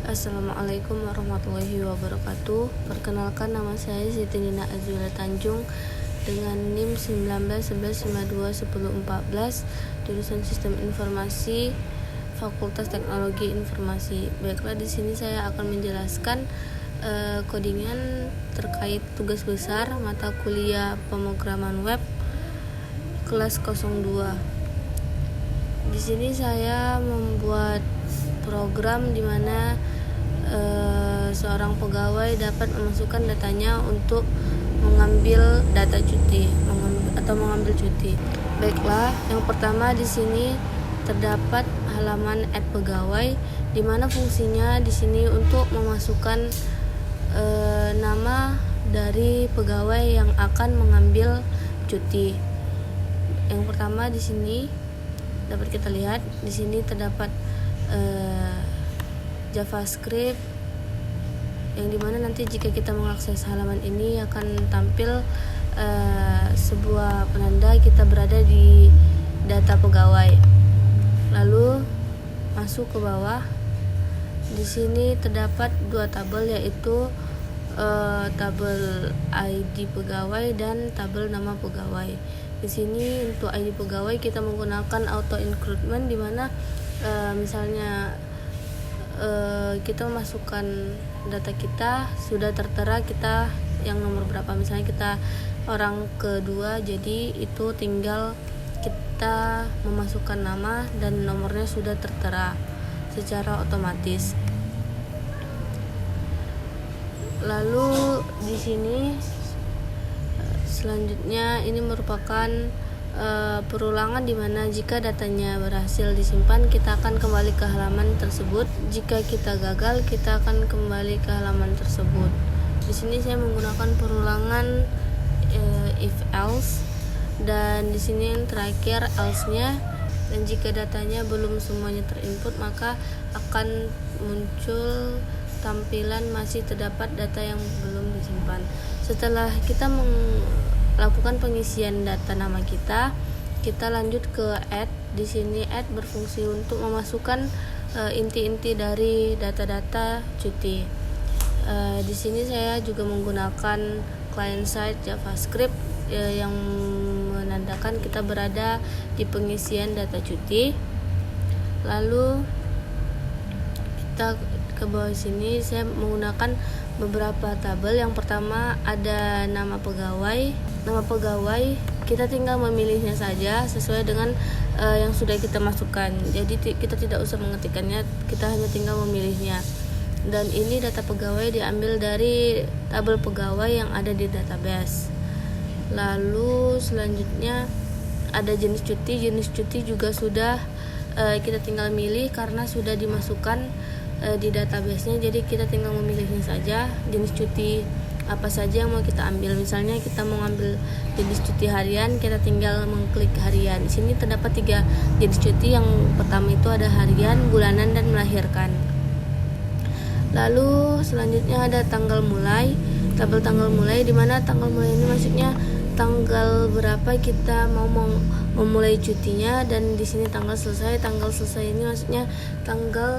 Assalamualaikum warahmatullahi wabarakatuh. Perkenalkan, nama saya Siti Nina Azura Tanjung dengan NIM 1911521014, jurusan Sistem Informasi, Fakultas Teknologi Informasi. Baiklah, di sini saya akan menjelaskan codingan terkait tugas besar mata kuliah pemrograman web kelas 02. Di sini saya membuat program di mana seorang pegawai dapat memasukkan datanya untuk mengambil data cuti atau mengambil cuti. Baiklah, yang pertama di sini terdapat halaman add pegawai, di mana fungsinya di sini untuk memasukkan nama dari pegawai yang akan mengambil cuti. Yang pertama di sini dapat kita lihat, di sini terdapat JavaScript yang dimana nanti jika kita mengakses halaman ini akan tampil sebuah penanda kita berada di data pegawai. Lalu masuk ke bawah, di sini terdapat dua tabel, yaitu tabel ID pegawai dan tabel nama pegawai. Di sini untuk ID pegawai kita menggunakan auto increment, di mana misalnya kita memasukkan data kita sudah tertera kita yang nomor berapa, misalnya kita orang kedua, jadi itu tinggal kita memasukkan nama dan nomornya sudah tertera secara otomatis. Lalu di sini selanjutnya ini merupakan perulangan, di mana jika datanya berhasil disimpan kita akan kembali ke halaman tersebut. Jika kita gagal kita akan kembali ke halaman tersebut. Di sini saya menggunakan perulangan if else, dan di sini yang terakhir else-nya. Dan jika datanya belum semuanya terinput maka akan muncul tampilan masih terdapat data yang belum disimpan. Setelah kita melakukan pengisian data nama kita lanjut ke add. Di sini add berfungsi untuk memasukkan inti-inti dari data-data cuti. Di sini saya juga menggunakan client side JavaScript yang menandakan kita berada di pengisian data cuti. Lalu kita ke bawah sini saya menggunakan beberapa tabel. Yang pertama ada nama pegawai. Nama pegawai kita tinggal memilihnya saja sesuai dengan yang sudah kita masukkan. Jadi kita tidak usah mengetikkannya, kita hanya tinggal memilihnya. Dan ini data pegawai diambil dari tabel pegawai yang ada di database. Lalu selanjutnya ada jenis cuti. Jenis cuti juga sudah kita tinggal milih karena sudah dimasukkan di database-nya, jadi kita tinggal memilihnya saja jenis cuti apa saja yang mau kita ambil. Misalnya kita mau ambil jenis cuti harian, kita tinggal mengklik harian. Di sini terdapat 3 jenis cuti. Yang pertama itu ada harian, bulanan, dan melahirkan. Lalu selanjutnya ada tanggal mulai. Tabel tanggal mulai, di mana tanggal mulai ini maksudnya tanggal berapa kita mau memulai cutinya, dan di sini tanggal selesai. Tanggal selesai ini maksudnya tanggal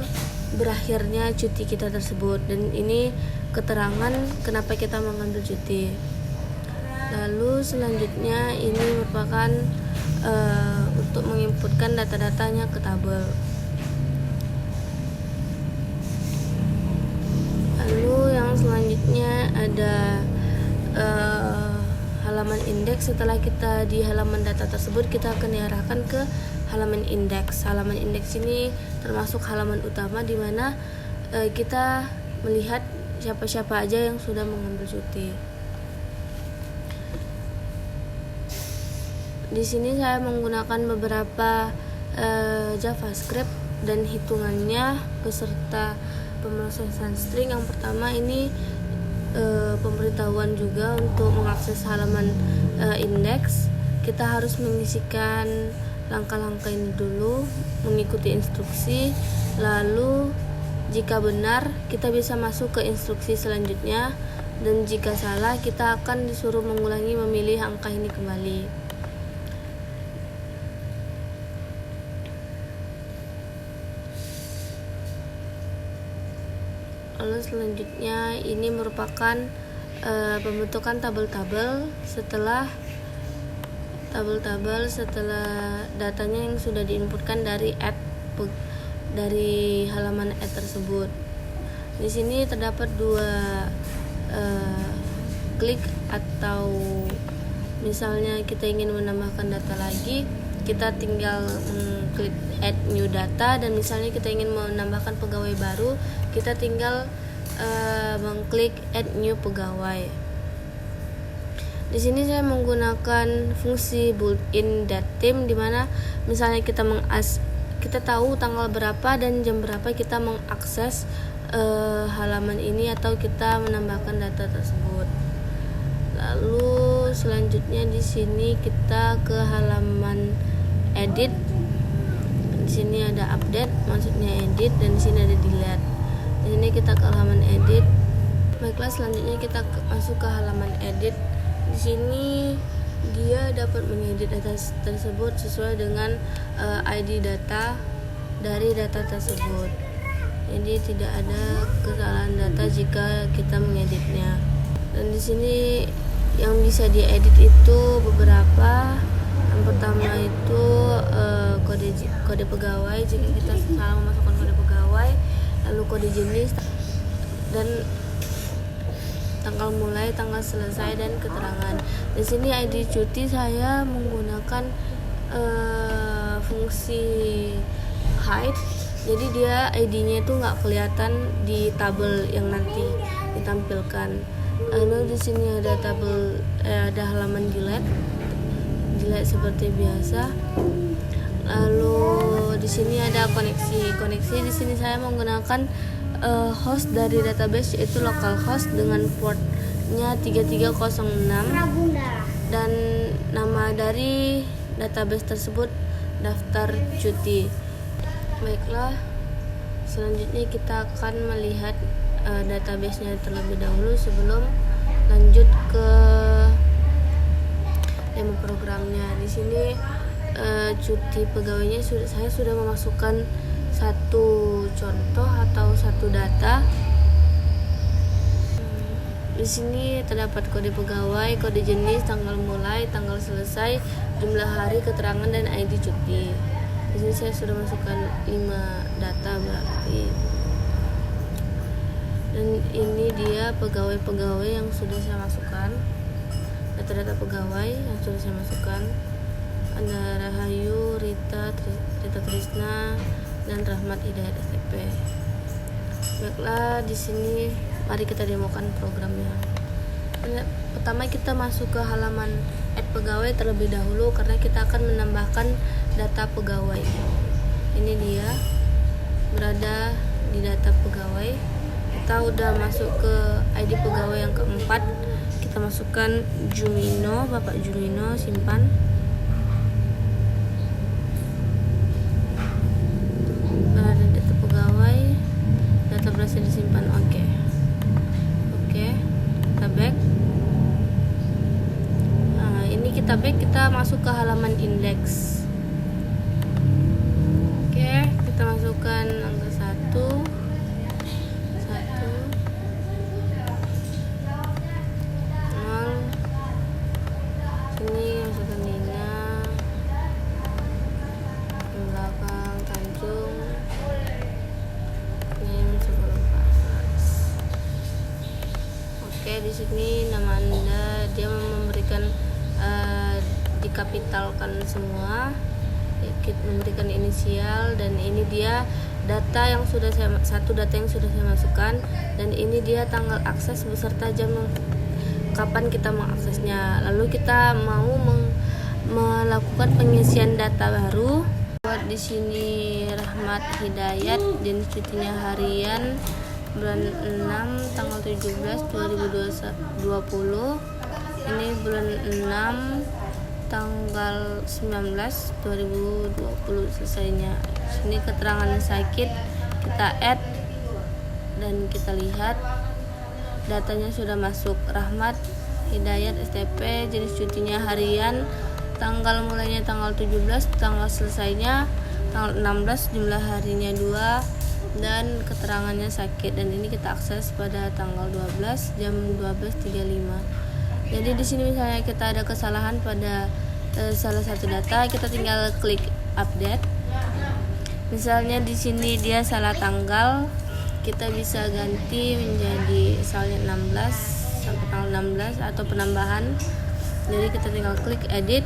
berakhirnya cuti kita tersebut, dan ini keterangan kenapa kita mengambil cuti. Lalu selanjutnya ini merupakan untuk menginputkan data-datanya ke tabel. Lalu yang selanjutnya ada halaman indeks. Setelah kita di halaman data tersebut, kita akan diarahkan ke halaman indeks. Halaman indeks ini termasuk halaman utama, di mana kita melihat siapa-siapa aja yang sudah mengambil cuti. Di sini saya menggunakan beberapa JavaScript dan hitungannya beserta pemrosesan string. Yang pertama ini pemberitahuan juga untuk mengakses halaman indeks. Kita harus mengisikan langkah-langkah ini dulu, mengikuti instruksi. Lalu jika benar kita bisa masuk ke instruksi selanjutnya, dan jika salah kita akan disuruh mengulangi memilih angka ini kembali. Lalu selanjutnya ini merupakan pembentukan tabel-tabel setelah datanya yang sudah diinputkan dari dari halaman add tersebut. Di sini terdapat dua klik, atau misalnya kita ingin menambahkan data lagi, kita tinggal klik add new data, dan misalnya kita ingin menambahkan pegawai baru, kita tinggal mengklik add new pegawai. Di sini saya menggunakan fungsi built-in datetime, di mana misalnya kita tahu tanggal berapa dan jam berapa kita mengakses halaman ini atau kita menambahkan data tersebut. Lalu selanjutnya di sini kita ke halaman edit. Di sini ada update, maksudnya edit, dan di sini ada delete. Di sini kita ke halaman edit. Baiklah, selanjutnya kita masuk ke halaman edit. Di sini dia dapat mengedit data tersebut sesuai dengan ID data dari data tersebut. Jadi tidak ada kesalahan data jika kita mengeditnya. Dan di sini yang bisa diedit itu beberapa. Yang pertama itu kode pegawai, jika kita salah memasukkan kode pegawai, lalu kode jenis, dan tanggal mulai, tanggal selesai, dan keterangan. Di sini ID cuti saya menggunakan fungsi hide, jadi dia ID-nya itu nggak kelihatan di tabel yang nanti ditampilkan. Lalu di sini ada tabel, ada halaman delete seperti biasa. Lalu di sini ada koneksi. Di sini saya menggunakan host dari database, yaitu localhost dengan portnya 3306, dan nama dari database tersebut daftar cuti. Baiklah, selanjutnya kita akan melihat database-nya terlebih dahulu sebelum lanjut ke demo programnya. Di sini cuti pegawainya saya sudah memasukkan satu contoh atau satu data. Di sini terdapat kode pegawai, kode jenis, tanggal mulai, tanggal selesai, jumlah hari, keterangan, dan ID cuti. Di sini saya sudah masukkan 5 data berarti. Dan ini dia pegawai-pegawai yang sudah saya masukkan. Data-data pegawai yang sudah saya masukkan. Ada Rahayu, Rita Trisna, dan Rahmat Hidayat STP. Baiklah, di sini mari kita demokan programnya. Pertama kita masuk ke halaman add pegawai terlebih dahulu karena kita akan menambahkan data pegawai. Ini dia berada di data pegawai. Kita udah masuk ke ID pegawai yang keempat. Kita masukkan Jumino, Bapak Jumino, simpan. Ada data pegawai, data berhasil disimpan. Oke, kita back. Nah, ini kita back, kita masuk ke halaman indeks. Oke, kita masukkan angka 1. Sini masukkan Nina, belakang Tanjung, NIM 1014. Oke, di sini nama Anda dia memberikan dikapitalkan semua, memberikan inisial, dan ini dia data yang sudah data yang sudah saya masukkan, dan ini dia tanggal akses beserta jam kapan kita mengaksesnya. Lalu kita mau melakukan pengisian data baru. Buat di sini Rahmat Hidayat, jenis cutinya harian, bulan 6 tanggal 17 2020. Ini bulan 6 tanggal 19 2020 selesainya. Sini keterangan sakit, kita add dan kita lihat datanya sudah masuk. Rahmat Hidayat STP, jenis cutinya harian, tanggal mulainya tanggal 17, tanggal selesainya tanggal 16, jumlah harinya 2, dan keterangannya sakit, dan ini kita akses pada tanggal 12 jam 12.35. Jadi di sini misalnya kita ada kesalahan pada salah satu data, kita tinggal klik update. Misalnya di sini dia salah tanggal, kita bisa ganti menjadi misalnya 16 sampai tanggal 16 atau penambahan. Jadi kita tinggal klik edit.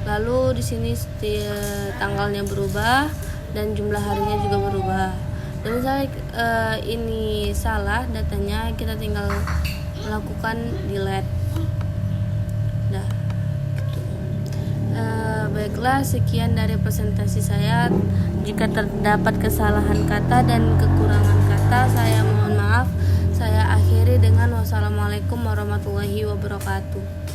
Lalu di sini tanggalnya berubah dan jumlah harinya juga berubah. Dan misalnya ini salah datanya, kita tinggal melakukan delete. Dah. Gitu. Baiklah, sekian dari presentasi saya. Jika terdapat kesalahan kata dan kekurangan kata, saya mohon maaf. Saya akhiri dengan wassalamualaikum warahmatullahi wabarakatuh.